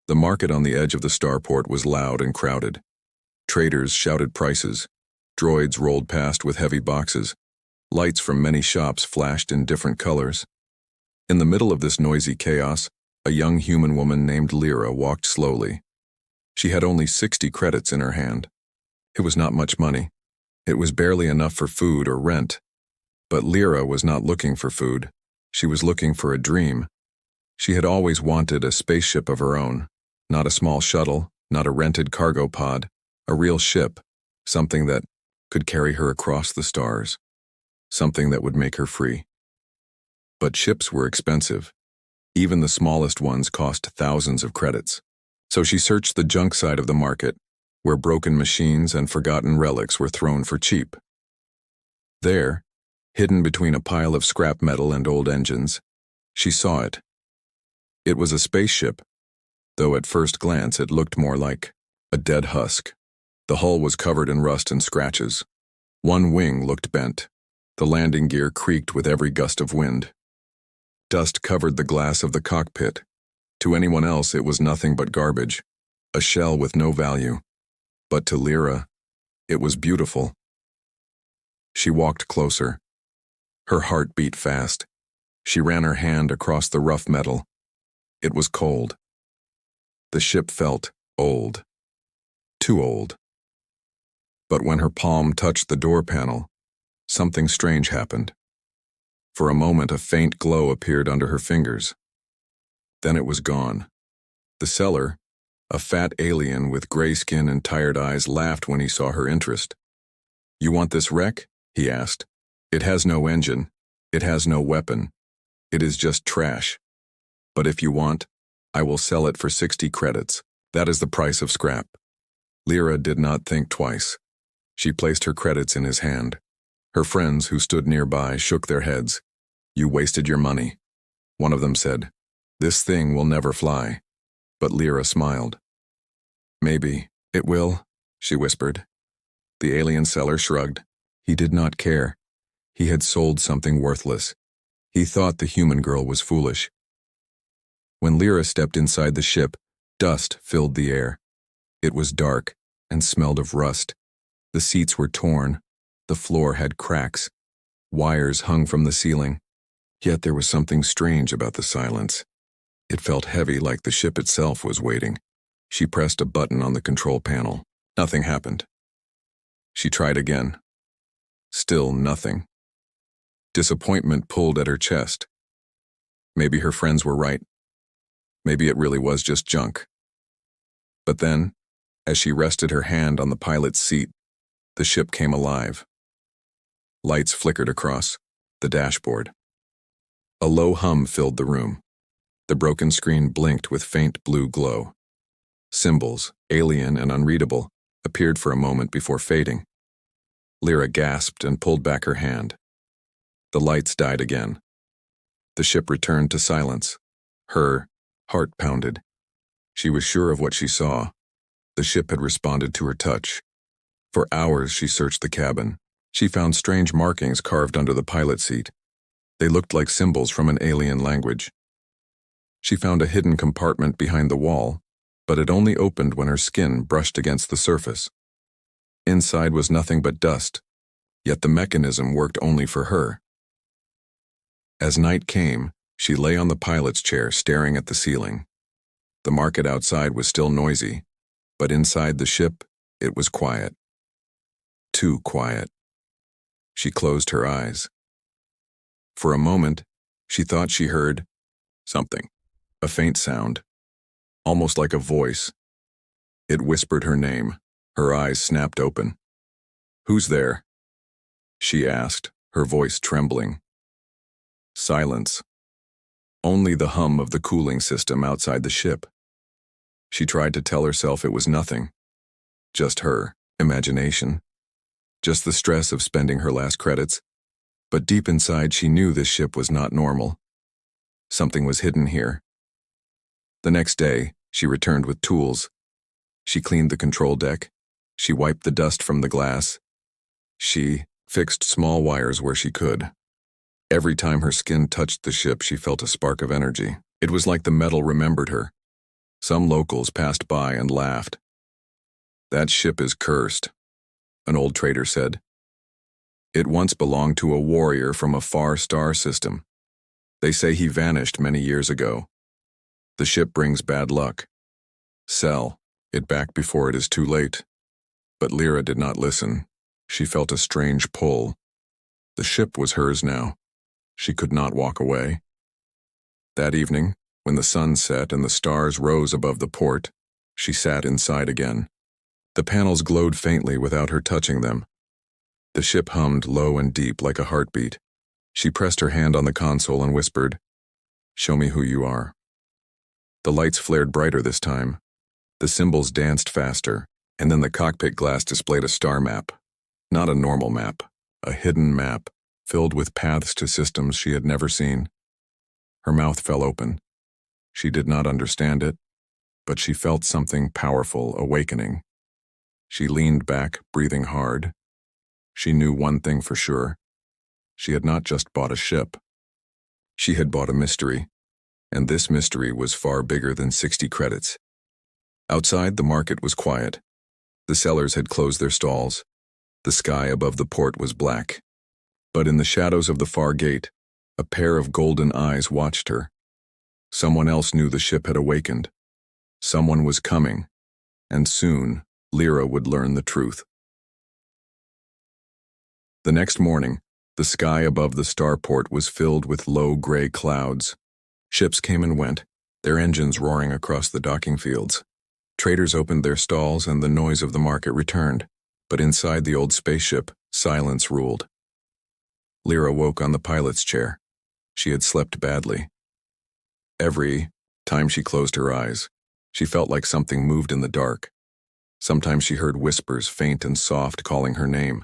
The market on the edge of the starport was loud and crowded. Traders shouted prices. Droids rolled past with heavy boxes. Lights from many shops flashed in different colors. In the middle of this noisy chaos, a young human woman named Lyra walked slowly. She had only 60 credits in her hand. It was not much money. It was barely enough for food or rent. But Lyra was not looking for food. She was looking for a dream. She had always wanted a spaceship of her own. Not a small shuttle, not a rented cargo pod, a real ship, something that could carry her across the stars, something that would make her free. But ships were expensive. Even the smallest ones cost thousands of credits. So she searched the junk side of the market, where broken machines and forgotten relics were thrown for cheap. There, hidden between a pile of scrap metal and old engines, she saw it. It was a spaceship, though at first glance it looked more like a dead husk. The hull was covered in rust and scratches. One wing looked bent. The landing gear creaked with every gust of wind. Dust covered the glass of the cockpit. To anyone else it was nothing but garbage, a shell with no value. But to Lyra, it was beautiful. She walked closer. Her heart beat fast. She ran her hand across the rough metal. It was cold. The ship felt old. Too old. But when her palm touched the door panel, something strange happened. For a moment, a faint glow appeared under her fingers. Then it was gone. The seller, a fat alien with gray skin and tired eyes, laughed when he saw her interest. "You want this wreck?" he asked. "It has no engine. It has no weapon. It is just trash. But if you want, I will sell it for 60 credits. That is the price of scrap." Lyra did not think twice. She placed her credits in his hand. Her friends, who stood nearby, shook their heads. "You wasted your money." One of them said, "This thing will never fly." But Lyra smiled. "Maybe it will," she whispered. The alien seller shrugged. He did not care. He had sold something worthless. He thought the human girl was foolish. When Lyra stepped inside the ship, dust filled the air. It was dark and smelled of rust. The seats were torn. The floor had cracks. Wires hung from the ceiling. Yet there was something strange about the silence. It felt heavy, like the ship itself was waiting. She pressed a button on the control panel. Nothing happened. She tried again. Still nothing. Disappointment pulled at her chest. Maybe her friends were right. Maybe it really was just junk. But then, as she rested her hand on the pilot's seat, the ship came alive. Lights flickered across the dashboard. A low hum filled the room. The broken screen blinked with faint blue glow. Symbols, alien and unreadable, appeared for a moment before fading. Lyra gasped and pulled back her hand. The lights died again. The ship returned to silence. Her heart pounded. She was sure of what she saw. The ship had responded to her touch. For hours she searched the cabin. She found strange markings carved under the pilot seat. They looked like symbols from an alien language. She found a hidden compartment behind the wall, but it only opened when her skin brushed against the surface. Inside was nothing but dust, yet the mechanism worked only for her. As night came, she lay on the pilot's chair staring at the ceiling. The market outside was still noisy, but inside the ship, it was quiet. Too quiet. She closed her eyes. For a moment, she thought she heard something, a faint sound, almost like a voice. It whispered her name. Her eyes snapped open. "Who's there?" she asked, her voice trembling. Silence. Only the hum of the cooling system outside the ship. She tried to tell herself it was nothing. Just her imagination. Just the stress of spending her last credits. But deep inside she knew this ship was not normal. Something was hidden here. The next day, she returned with tools. She cleaned the control deck. She wiped the dust from the glass. She fixed small wires where she could. Every time her skin touched the ship, she felt a spark of energy. It was like the metal remembered her. Some locals passed by and laughed. "That ship is cursed," an old trader said. "It once belonged to a warrior from a far star system. They say he vanished many years ago. The ship brings bad luck. Sell it back before it is too late." But Lyra did not listen. She felt a strange pull. The ship was hers now. She could not walk away. That evening, when the sun set and the stars rose above the port, she sat inside again. The panels glowed faintly without her touching them. The ship hummed low and deep like a heartbeat. She pressed her hand on the console and whispered, "Show me who you are." The lights flared brighter this time. The symbols danced faster, and then the cockpit glass displayed a star map. Not a normal map, a hidden map, filled with paths to systems she had never seen. Her mouth fell open. She did not understand it, but she felt something powerful awakening. She leaned back, breathing hard. She knew one thing for sure. She had not just bought a ship. She had bought a mystery, and this mystery was far bigger than 60 credits. Outside, the market was quiet. The sellers had closed their stalls. The sky above the port was black. But in the shadows of the far gate, a pair of golden eyes watched her. Someone else knew the ship had awakened. Someone was coming, and soon Lyra would learn the truth. The next morning, the sky above the starport was filled with low gray clouds. Ships came and went, their engines roaring across the docking fields. Traders opened their stalls and the noise of the market returned, but inside the old spaceship, silence ruled. Lyra woke on the pilot's chair. She had slept badly. Every time she closed her eyes, she felt like something moved in the dark. Sometimes she heard whispers, faint and soft, calling her name.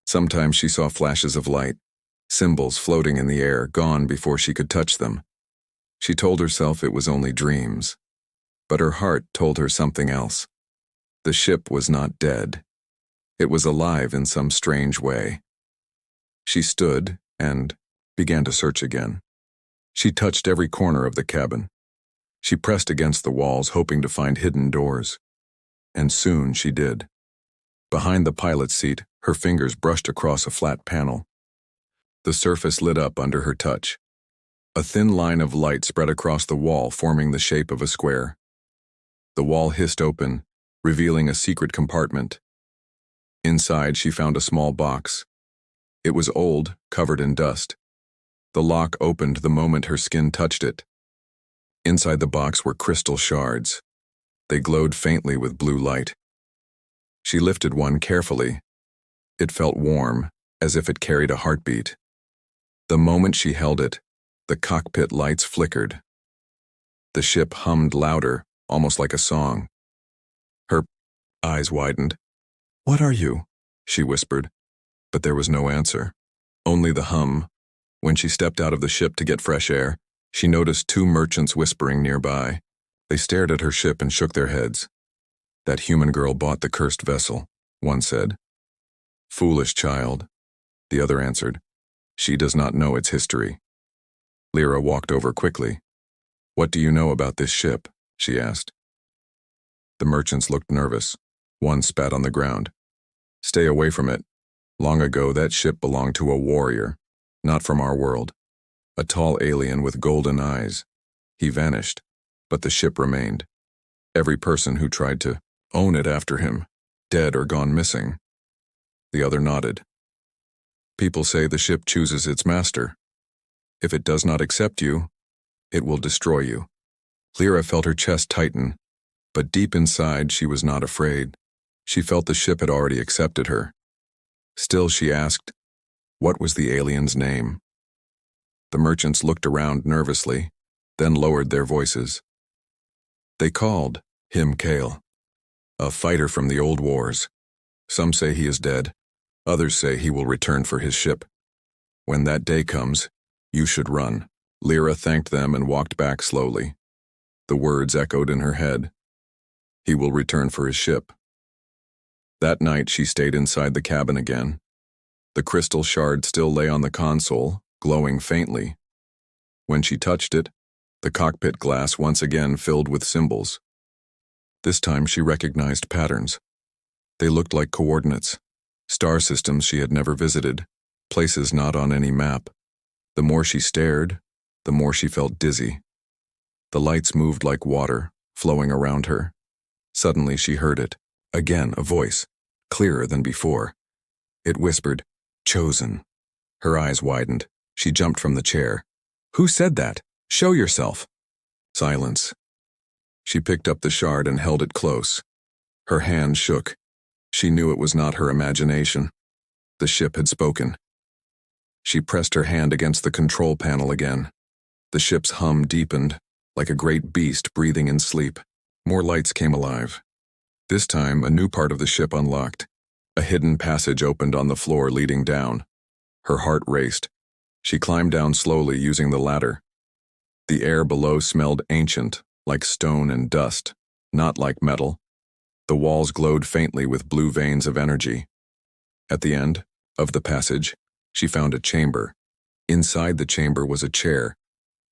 Sometimes she saw flashes of light, symbols floating in the air, gone before she could touch them. She told herself it was only dreams, but her heart told her something else. The ship was not dead. It was alive in some strange way. She stood and began to search again. She touched every corner of the cabin. She pressed against the walls, hoping to find hidden doors. And soon she did. Behind the pilot's seat, her fingers brushed across a flat panel. The surface lit up under her touch. A thin line of light spread across the wall, forming the shape of a square. The wall hissed open, revealing a secret compartment. Inside, she found a small box. It was old, covered in dust. The lock opened the moment her skin touched it. Inside the box were crystal shards. They glowed faintly with blue light. She lifted one carefully. It felt warm, as if it carried a heartbeat. The moment she held it, the cockpit lights flickered. The ship hummed louder, almost like a song. Her eyes widened. "What are you?" she whispered, but there was no answer. Only the hum. When she stepped out of the ship to get fresh air, she noticed two merchants whispering nearby. They stared at her ship and shook their heads. "That human girl bought the cursed vessel," one said. "Foolish child," the other answered. "She does not know its history." Lyra walked over quickly. "What do you know about this ship?" she asked. The merchants looked nervous. One spat on the ground. "Stay away from it. Long ago, that ship belonged to a warrior, not from our world. A tall alien with golden eyes. He vanished, but the ship remained. Every person who tried to own it after him, dead or gone missing." The other nodded. "People say the ship chooses its master. If it does not accept you, it will destroy you." Lyra felt her chest tighten, but deep inside she was not afraid. She felt the ship had already accepted her. Still, she asked, what was the alien's name? The merchants looked around nervously, then lowered their voices. They called him Kale, a fighter from the old wars. Some say he is dead. Others say he will return for his ship. When that day comes, you should run. Lyra thanked them and walked back slowly. The words echoed in her head. He will return for his ship. That night she stayed inside the cabin again. The crystal shard still lay on the console, glowing faintly. When she touched it, the cockpit glass once again filled with symbols, This time she recognized patterns. They looked like coordinates, star systems she had never visited, places not on any map. The more she stared, the more she felt dizzy. The lights moved like water, flowing around her. Suddenly she heard it. Again, a voice, clearer than before. It whispered, "Chosen." Her eyes widened. She jumped from the chair. "Who said that? Show yourself." Silence. She picked up the shard and held it close. Her hand shook. She knew it was not her imagination. The ship had spoken. She pressed her hand against the control panel again. The ship's hum deepened, like a great beast breathing in sleep. More lights came alive. This time, a new part of the ship unlocked. A hidden passage opened on the floor leading down. Her heart raced. She climbed down slowly using the ladder. The air below smelled ancient, like stone and dust, not like metal. The walls glowed faintly with blue veins of energy. At the end of the passage, she found a chamber. Inside the chamber was a chair.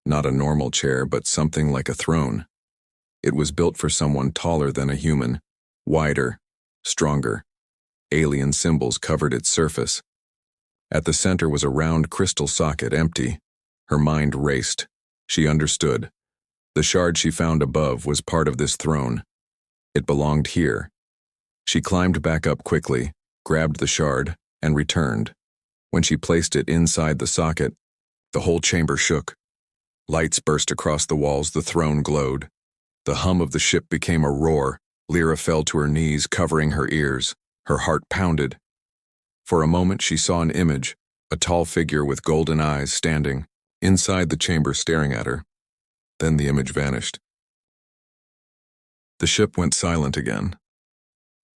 Not a normal chair, but something like a throne. It was built for someone taller than a human, wider, stronger. Alien symbols covered its surface. At the center was a round crystal socket, empty. Her mind raced. She understood. The shard she found above was part of this throne. It belonged here. She climbed back up quickly, grabbed the shard, and returned. When she placed it inside the socket, the whole chamber shook. Lights burst across the walls, the throne glowed. The hum of the ship became a roar. Lyra fell to her knees, covering her ears. Her heart pounded. For a moment she saw an image, a tall figure with golden eyes standing inside the chamber staring at her. Then the image vanished. The ship went silent again.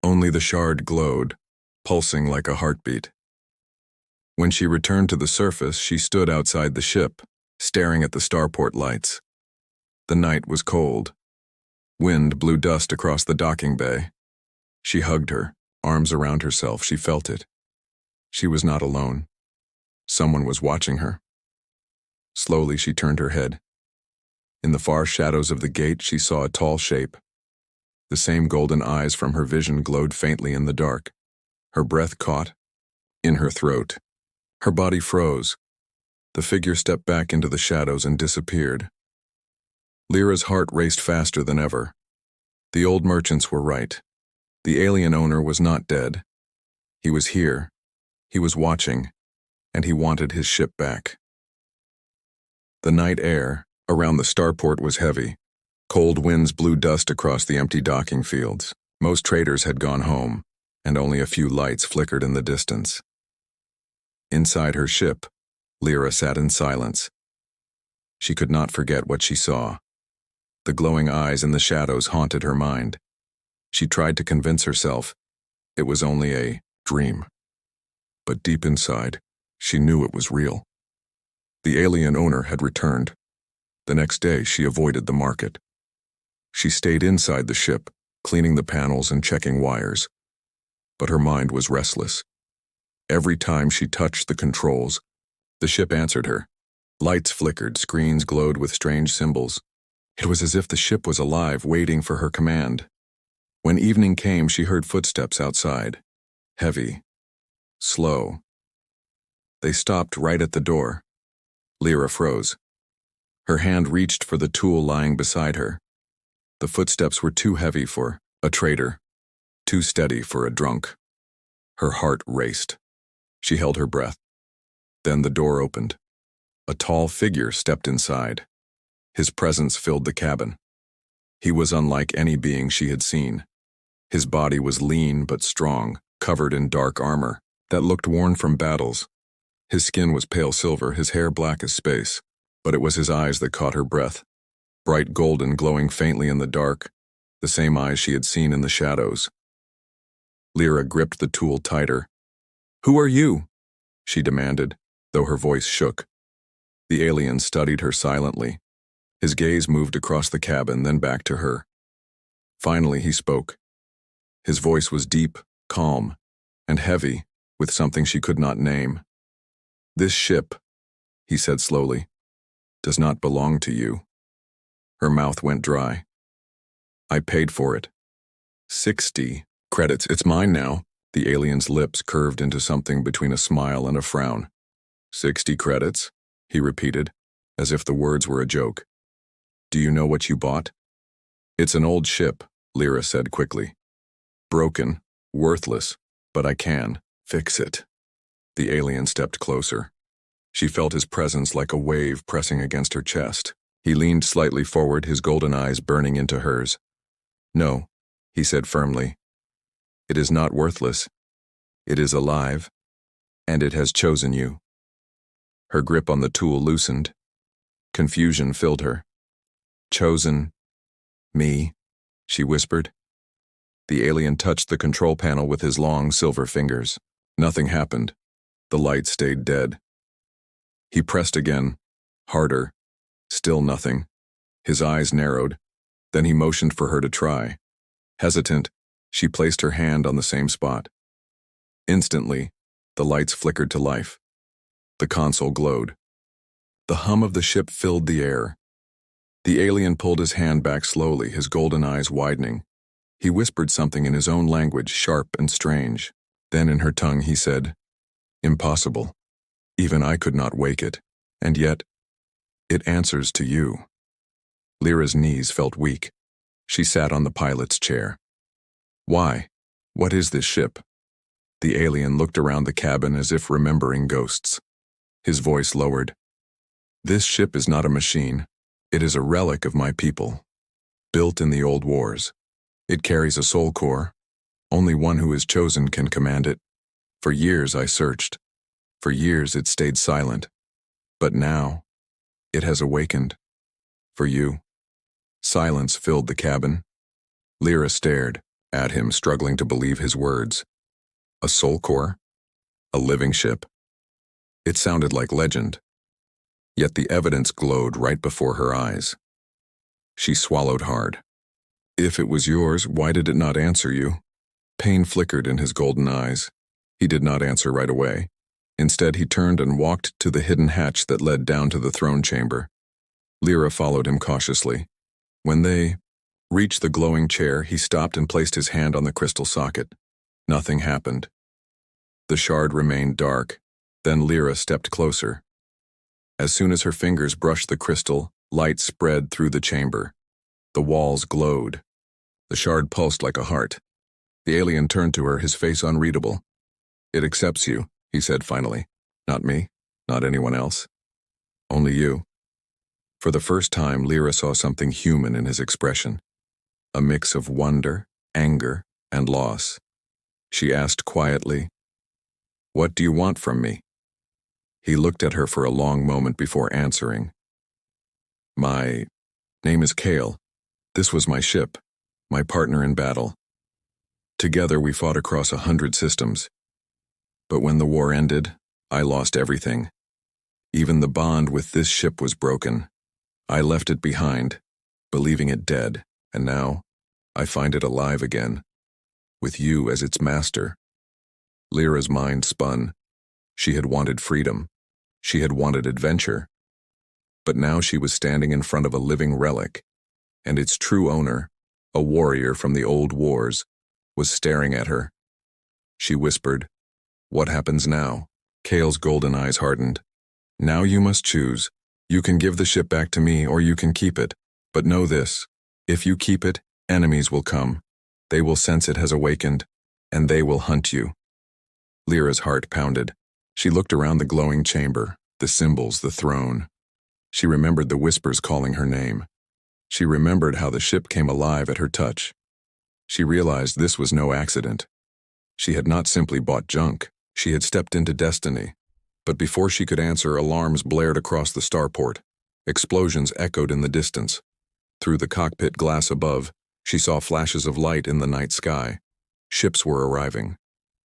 Only the shard glowed, pulsing like a heartbeat. When she returned to the surface, she stood outside the ship, staring at the starport lights. The night was cold. Wind blew dust across the docking bay. She hugged her, arms around herself. She felt it. She was not alone. Someone was watching her. Slowly she turned her head. In the far shadows of the gate, she saw a tall shape. The same golden eyes from her vision glowed faintly in the dark. Her breath caught in her throat. Her body froze. The figure stepped back into the shadows and disappeared. Lyra's heart raced faster than ever. The old merchants were right. The alien owner was not dead. He was here. He was watching, and he wanted his ship back. The night air around the starport was heavy. Cold winds blew dust across the empty docking fields. Most traders had gone home, and only a few lights flickered in the distance. Inside her ship, Lyra sat in silence. She could not forget what she saw. The glowing eyes in the shadows haunted her mind. She tried to convince herself it was only a dream. But deep inside, she knew it was real. The alien owner had returned. The next day, she avoided the market. She stayed inside the ship, cleaning the panels and checking wires. But her mind was restless. Every time she touched the controls, the ship answered her. Lights flickered, screens glowed with strange symbols. It was as if the ship was alive, waiting for her command. When evening came, she heard footsteps outside. Heavy. Slow. They stopped right at the door. Lyra froze. Her hand reached for the tool lying beside her. The footsteps were too heavy for a trader, too steady for a drunk. Her heart raced. She held her breath. Then the door opened. A tall figure stepped inside. His presence filled the cabin. He was unlike any being she had seen. His body was lean but strong, covered in dark armor that looked worn from battles. His skin was pale silver, his hair black as space, but it was his eyes that caught her breath. Bright golden, glowing faintly in the dark, the same eyes she had seen in the shadows. Lyra gripped the tool tighter. "Who are you?" she demanded, though her voice shook. The alien studied her silently. His gaze moved across the cabin, then back to her. Finally, he spoke. His voice was deep, calm, and heavy, with something she could not name. "This ship," he said slowly, "does not belong to you." Her mouth went dry. "I paid for it," 60 credits. It's mine now. The alien's lips curved into something between a smile and a frown. 60 credits, he repeated, as if the words were a joke. Do you know what you bought? It's an old ship, Lyra said quickly. Broken, worthless, but I can fix it. The alien stepped closer. She felt his presence like a wave pressing against her chest. He leaned slightly forward, his golden eyes burning into hers. No, he said firmly. It is not worthless. It is alive, and it has chosen you. Her grip on the tool loosened. Confusion filled her. Chosen me, she whispered. The alien touched the control panel with his long silver fingers. Nothing happened. The light stayed dead. He pressed again, harder. Still nothing. His eyes narrowed. Then he motioned for her to try. Hesitant, she placed her hand on the same spot. Instantly, the lights flickered to life. The console glowed. The hum of the ship filled the air. The alien pulled his hand back slowly, his golden eyes widening. He whispered something in his own language, sharp and strange. Then in her tongue he said, Impossible. Even I could not wake it. And yet, it answers to you. Lyra's knees felt weak. She sat on the pilot's chair. Why? What is this ship? The alien looked around the cabin as if remembering ghosts. His voice lowered. This ship is not a machine. It is a relic of my people. Built in the old wars. It carries a soul core. Only one who is chosen can command it. For years I searched. For years it stayed silent. But now, it has awakened. For you. Silence filled the cabin. Lyra stared at him, struggling to believe his words. A soul core? A living ship? It sounded like legend. Yet the evidence glowed right before her eyes. She swallowed hard. If it was yours, why did it not answer you? Pain flickered in his golden eyes. He did not answer right away. Instead, he turned and walked to the hidden hatch that led down to the throne chamber. Lyra followed him cautiously. When they reached the glowing chair, he stopped and placed his hand on the crystal socket. Nothing happened. The shard remained dark. Then Lyra stepped closer. As soon as her fingers brushed the crystal, light spread through the chamber. The walls glowed. The shard pulsed like a heart. The alien turned to her, his face unreadable. It accepts you, he said finally. Not me, not anyone else. Only you. For the first time, Lyra saw something human in his expression. A mix of wonder, anger, and loss. She asked quietly, What do you want from me? He looked at her for a long moment before answering. My name is Kale. This was my ship, my partner in battle. Together we fought across 100 systems. But when the war ended, I lost everything. Even the bond with this ship was broken. I left it behind, believing it dead, and now I find it alive again, with you as its master. Lyra's mind spun. She had wanted freedom. She had wanted adventure. But now she was standing in front of a living relic, and its true owner, a warrior from the old wars, was staring at her. She whispered, What happens now? Kale's golden eyes hardened. Now you must choose. You can give the ship back to me, or you can keep it. But know this, if you keep it, enemies will come. They will sense it has awakened, and they will hunt you. Lyra's heart pounded. She looked around the glowing chamber, the symbols, the throne. She remembered the whispers calling her name. She remembered how the ship came alive at her touch. She realized this was no accident. She had not simply bought junk. She had stepped into destiny. But before she could answer, alarms blared across the starport. Explosions echoed in the distance. Through the cockpit glass above, she saw flashes of light in the night sky. Ships were arriving.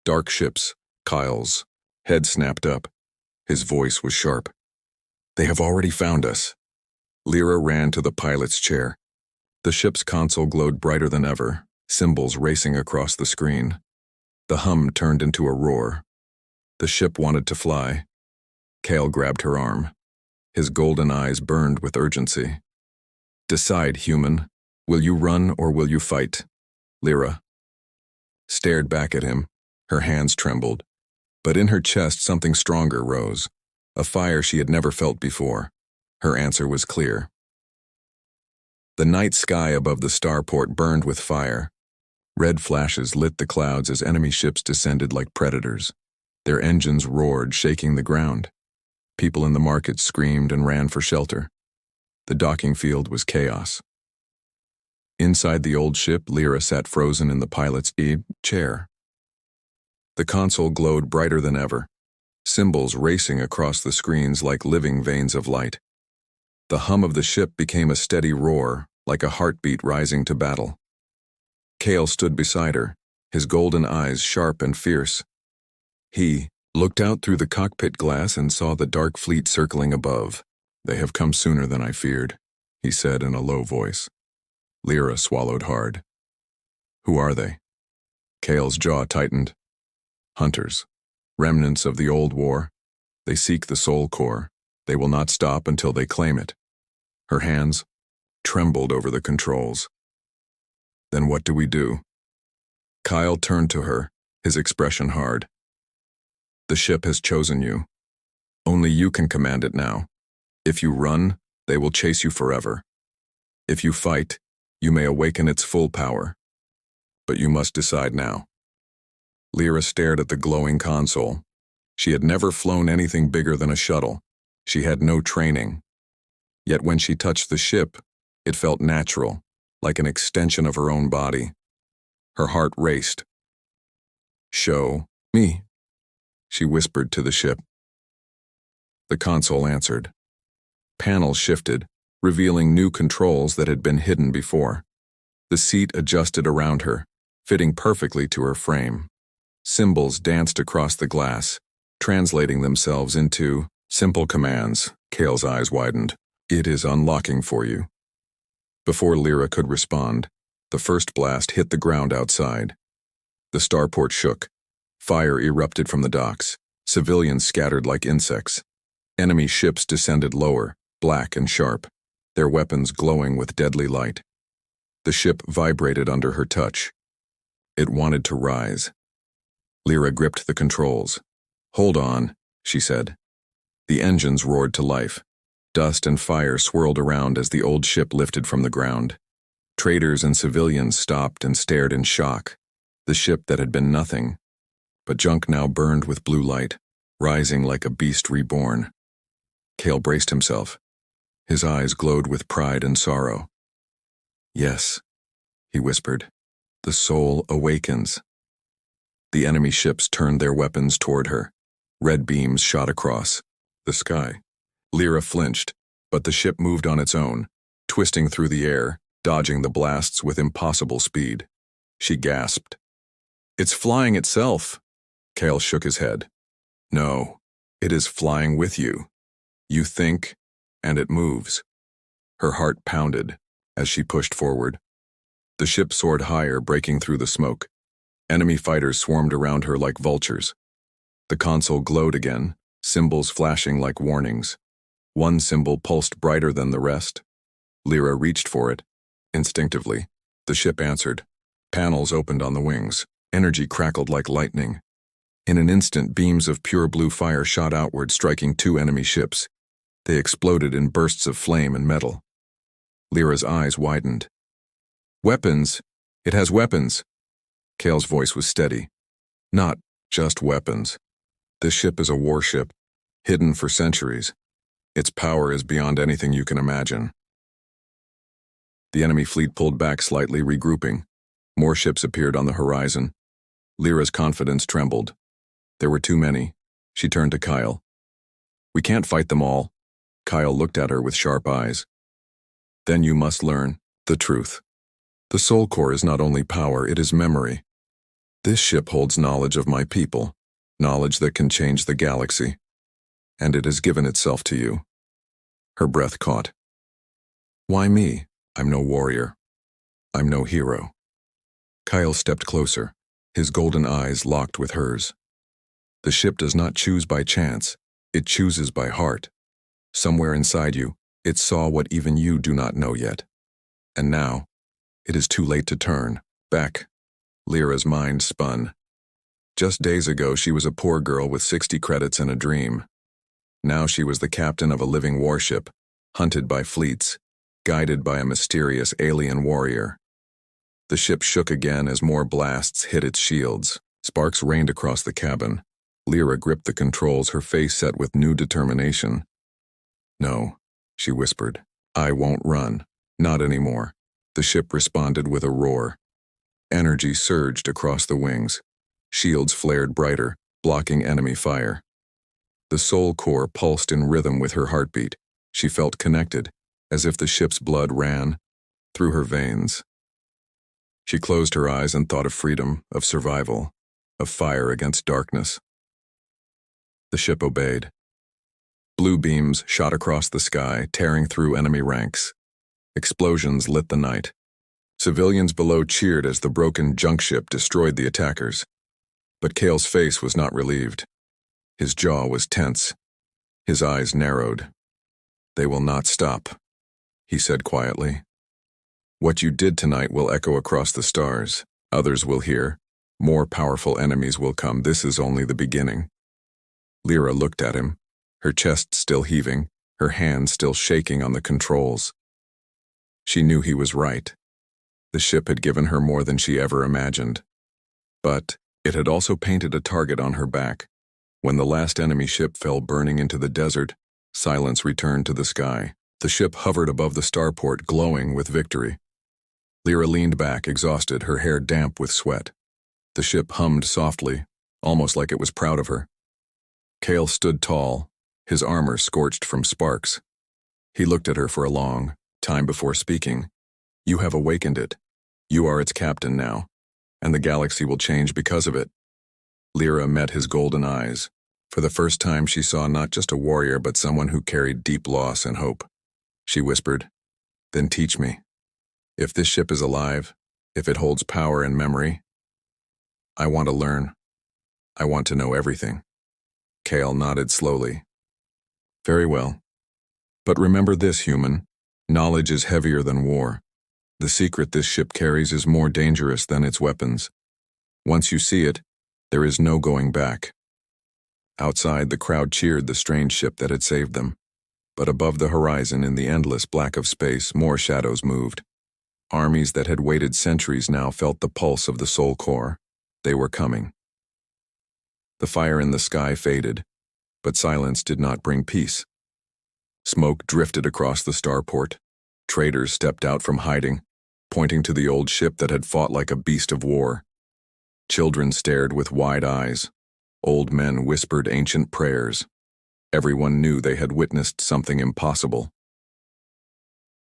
Dark ships, Kyle's. Head snapped up. His voice was sharp. They have already found us. Lyra ran to the pilot's chair. The ship's console glowed brighter than ever, symbols racing across the screen. The hum turned into a roar. The ship wanted to fly. Kale grabbed her arm. His golden eyes burned with urgency. Decide, human. Will you run or will you fight? Lyra, stared back at him. Her hands trembled, but in her chest something stronger rose, a fire she had never felt before. Her answer was clear. The night sky above the starport burned with fire. Red flashes lit the clouds as enemy ships descended like predators. Their engines roared, shaking the ground. People in the market screamed and ran for shelter. The docking field was chaos. Inside the old ship, Lyra sat frozen in the pilot's chair. The console glowed brighter than ever, symbols racing across the screens like living veins of light. The hum of the ship became a steady roar, like a heartbeat rising to battle. Cale stood beside her, his golden eyes sharp and fierce. He looked out through the cockpit glass and saw the dark fleet circling above. "They have come sooner than I feared," he said in a low voice. Lyra swallowed hard. "Who are they?" Cale's jaw tightened. "Hunters. Remnants of the old war. They seek the soul core. They will not stop until they claim it." Her hands trembled over the controls. "Then what do we do?" Kyle turned to her, his expression hard. "The ship has chosen you. Only you can command it now. If you run, they will chase you forever. If you fight, you may awaken its full power. But you must decide now." Lyra stared at the glowing console. She had never flown anything bigger than a shuttle. She had no training. Yet when she touched the ship, it felt natural, like an extension of her own body. Her heart raced. "Show me," she whispered to the ship. The console answered. Panels shifted, revealing new controls that had been hidden before. The seat adjusted around her, fitting perfectly to her frame. Symbols danced across the glass, translating themselves into simple commands. Cale's eyes widened. "It is unlocking for you." Before Lyra could respond, the first blast hit the ground outside. The starport shook. Fire erupted from the docks. Civilians scattered like insects. Enemy ships descended lower, black and sharp, their weapons glowing with deadly light. The ship vibrated under her touch. It wanted to rise. Lyra gripped the controls. "Hold on," she said. The engines roared to life. Dust and fire swirled around as the old ship lifted from the ground. Traders and civilians stopped and stared in shock. The ship that had been nothing, but junk now burned with blue light, rising like a beast reborn. Cale braced himself. His eyes glowed with pride and sorrow. "Yes," he whispered, "the soul awakens." The enemy ships turned their weapons toward her. Red beams shot across the sky. Lyra flinched, but the ship moved on its own, twisting through the air, dodging the blasts with impossible speed. She gasped. "It's flying itself." Cale shook his head. "No, it is flying with you. You think, and it moves." Her heart pounded as she pushed forward. The ship soared higher, breaking through the smoke. Enemy fighters swarmed around her like vultures. The console glowed again, symbols flashing like warnings. One symbol pulsed brighter than the rest. Lyra reached for it. Instinctively, the ship answered. Panels opened on the wings. Energy crackled like lightning. In an instant, beams of pure blue fire shot outward, striking two enemy ships. They exploded in bursts of flame and metal. Lyra's eyes widened. "Weapons! It has weapons!" Cale's voice was steady. "Not just weapons. This ship is a warship, hidden for centuries. Its power is beyond anything you can imagine." The enemy fleet pulled back slightly, regrouping. More ships appeared on the horizon. Lyra's confidence trembled. There were too many. She turned to Kyle. "We can't fight them all." Kyle looked at her with sharp eyes. "Then you must learn the truth. The soul core is not only power, it is memory. This ship holds knowledge of my people, knowledge that can change the galaxy. And it has given itself to you." Her breath caught. "Why me? I'm no warrior. I'm no hero." Kyle stepped closer, his golden eyes locked with hers. "The ship does not choose by chance, it chooses by heart. Somewhere inside you, it saw what even you do not know yet. And now, it is too late to turn back." Lyra's mind spun. Just days ago, she was a poor girl with 60 credits and a dream. Now she was the captain of a living warship, hunted by fleets, guided by a mysterious alien warrior. The ship shook again as more blasts hit its shields. Sparks rained across the cabin. Lyra gripped the controls, her face set with new determination. "No," she whispered. "I won't run. Not anymore." The ship responded with a roar. Energy surged across the wings. Shields flared brighter, blocking enemy fire. The soul core pulsed in rhythm with her heartbeat. She felt connected, as if the ship's blood ran through her veins. She closed her eyes and thought of freedom, of survival, of fire against darkness. The ship obeyed. Blue beams shot across the sky, tearing through enemy ranks. Explosions lit the night. Civilians below cheered as the broken junk ship destroyed the attackers. But Kale's face was not relieved. His jaw was tense. His eyes narrowed. "They will not stop," he said quietly. "What you did tonight will echo across the stars. Others will hear. More powerful enemies will come. This is only the beginning." Lyra looked at him, her chest still heaving, her hands still shaking on the controls. She knew he was right. The ship had given her more than she ever imagined. But it had also painted a target on her back. When the last enemy ship fell burning into the desert, silence returned to the sky. The ship hovered above the starport, glowing with victory. Lyra leaned back, exhausted, her hair damp with sweat. The ship hummed softly, almost like it was proud of her. Kale stood tall, his armor scorched from sparks. He looked at her for a long time before speaking. "You have awakened it. You are its captain now, and the galaxy will change because of it." Lyra met his golden eyes. For the first time, she saw not just a warrior, but someone who carried deep loss and hope. She whispered, "Then teach me. If this ship is alive, if it holds power and memory, I want to learn. I want to know everything." Kale nodded slowly. "Very well. But remember this, human. Knowledge is heavier than war. The secret this ship carries is more dangerous than its weapons. Once you see it, there is no going back." Outside, the crowd cheered the strange ship that had saved them. But above the horizon, in the endless black of space, more shadows moved. Armies that had waited centuries now felt the pulse of the soul core. They were coming. The fire in the sky faded, but silence did not bring peace. Smoke drifted across the starport. Traders stepped out from hiding, pointing to the old ship that had fought like a beast of war. Children stared with wide eyes. Old men whispered ancient prayers. Everyone knew they had witnessed something impossible.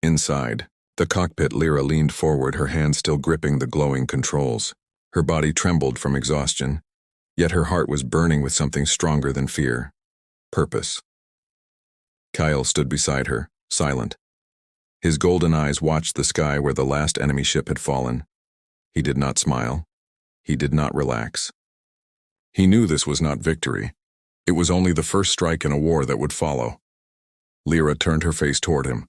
Inside the cockpit, Lyra leaned forward, her hand still gripping the glowing controls. Her body trembled from exhaustion, yet her heart was burning with something stronger than fear. Purpose. Kyle stood beside her, silent. His golden eyes watched the sky where the last enemy ship had fallen. He did not smile. He did not relax. He knew this was not victory. It was only the first strike in a war that would follow. Lyra turned her face toward him.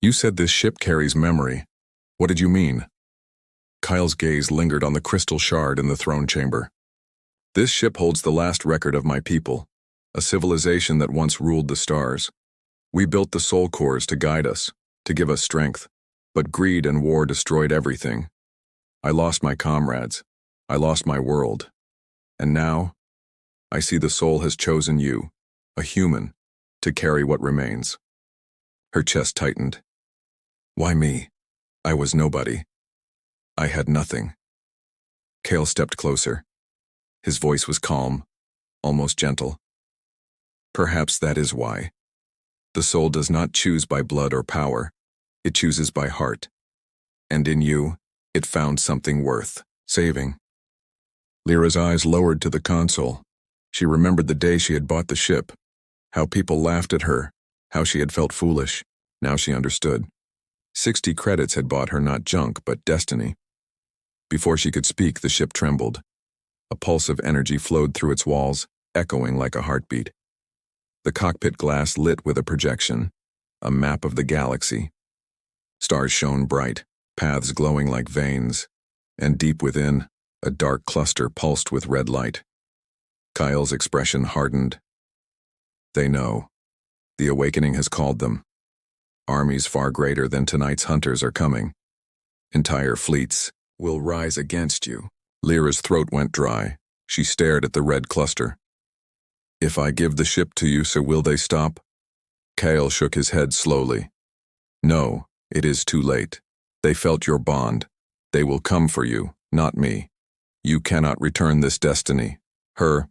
"You said this ship carries memory. What did you mean?" Kyle's gaze lingered on the crystal shard in the throne chamber. "This ship holds the last record of my people, a civilization that once ruled the stars. We built the soul cores to guide us, to give us strength, but greed and war destroyed everything. I lost my comrades. I lost my world. And now, I see the soul has chosen you, a human, to carry what remains." Her chest tightened. "Why me? I was nobody. I had nothing." Kale stepped closer. His voice was calm, almost gentle. "Perhaps that is why. The soul does not choose by blood or power. It chooses by heart. And in you, it found something worth saving." Lyra's eyes lowered to the console. She remembered the day she had bought the ship, how people laughed at her, how she had felt foolish. Now she understood. 60 credits had bought her not junk, but destiny. Before she could speak, the ship trembled. A pulse of energy flowed through its walls, echoing like a heartbeat. The cockpit glass lit with a projection, a map of the galaxy. Stars shone bright, paths glowing like veins. and deep within, a dark cluster pulsed with red light. Kyle's expression hardened. They know. The awakening has called them. Armies far greater than tonight's hunters are coming. Entire fleets will rise against you. Lyra's throat went dry. She stared at the red cluster. If I give the ship to you, so will they stop? Kyle shook his head slowly. No, it is too late. They felt your bond. They will come for you, not me. You cannot return this destiny. Her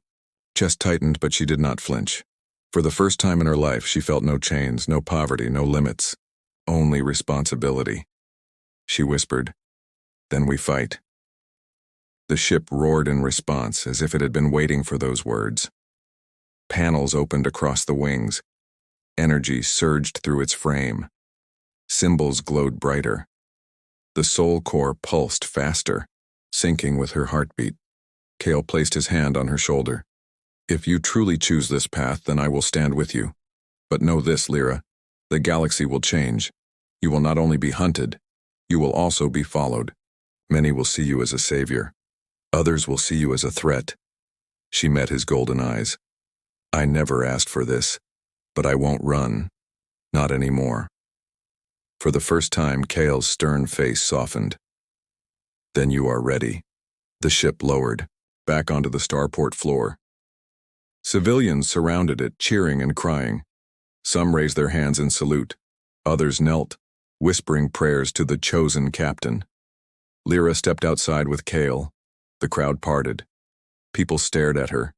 chest tightened, but she did not flinch. For the first time in her life, she felt no chains, no poverty, no limits. Only responsibility. She whispered, "Then we fight." The ship roared in response, as if it had been waiting for those words. Panels opened across the wings. Energy surged through its frame. Symbols glowed brighter. The soul core pulsed faster, syncing with her heartbeat. Kale placed his hand on her shoulder. If you truly choose this path, then I will stand with you. But know this, Lyra, the galaxy will change. You will not only be hunted, you will also be followed. Many will see you as a savior. Others will see you as a threat. She met his golden eyes. I never asked for this, but I won't run. Not anymore. For the first time, Kale's stern face softened. Then you are ready. The ship lowered, back onto the starport floor. Civilians surrounded it, cheering and crying. Some raised their hands in salute. Others knelt, whispering prayers to the chosen captain. Lyra stepped outside with Kale. The crowd parted. People stared at her,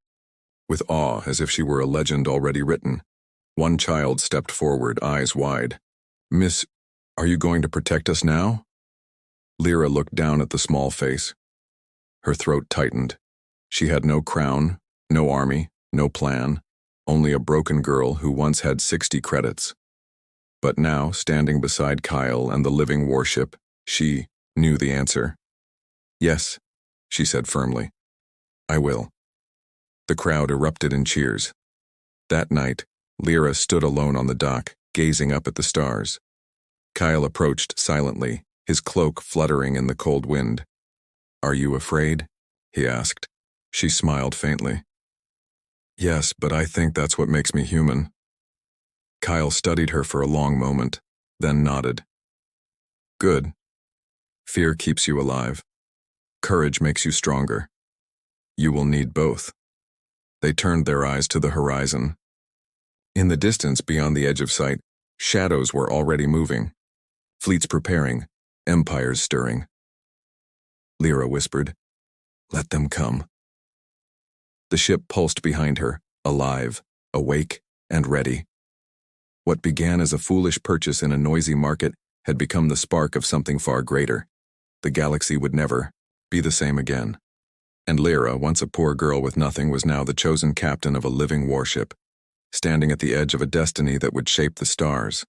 with awe as if she were a legend already written. One child stepped forward, eyes wide. Miss, are you going to protect us now? Lyra looked down at the small face. Her throat tightened. She had no crown, no army, no plan, only a broken girl who once had 60 credits. But now, standing beside Kyle and the living warship, she knew the answer. Yes, she said firmly. I will. The crowd erupted in cheers. That night, Lyra stood alone on the dock, gazing up at the stars. Kyle approached silently, his cloak fluttering in the cold wind. Are you afraid? He asked. She smiled faintly. Yes, but I think that's what makes me human. Kyle studied her for a long moment, then nodded. Good. Fear keeps you alive. Courage makes you stronger. You will need both. They turned their eyes to the horizon. In the distance beyond the edge of sight, shadows were already moving. Fleets preparing, empires stirring. Lyra whispered, Let them come. The ship pulsed behind her, alive, awake, and ready. What began as a foolish purchase in a noisy market had become the spark of something far greater. The galaxy would never be the same again. And Lyra, once a poor girl with nothing, was now the chosen captain of a living warship, standing at the edge of a destiny that would shape the stars.